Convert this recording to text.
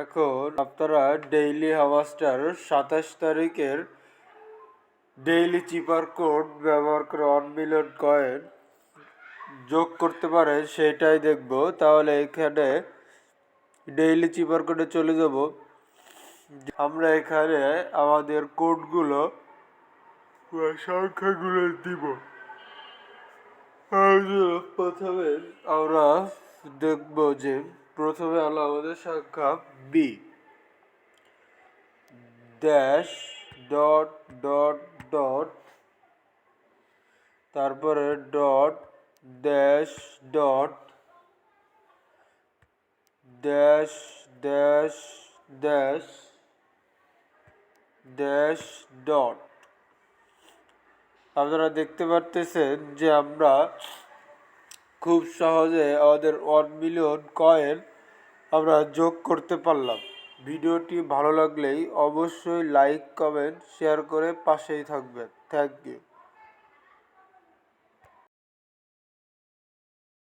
এখন আপনারা daily hamster 27 তারিখের ডেইলি চিপার কোড ব্যবহার করে 1 মিলিয়ন কয়েন যোগ করতে পারেন, সেটাই দেখব। তাহলে এখানে ডেইলি চিপার কোডে চলে যাব। আমরা এখানে আমাদের কোডগুলো সংখ্যাগুলো দিব। প্রথমে আমরা দেখব যে প্রথমে হলো আমাদের সংখ্যা B dash dot dot dot, তারপরে dot dash dot dash dash dash dash dot. আপনারা দেখতে পারতেছেন যে আমরা খুব সহজে আমাদের 1 মিলিয়ন কয়েন আমরা যোগ করতে পারলাম। ভিডিওটি ভালো লাগলেই অবশ্যই লাইক, কমেন্ট, শেয়ার করে পাশেই থাকবেন। Thank you.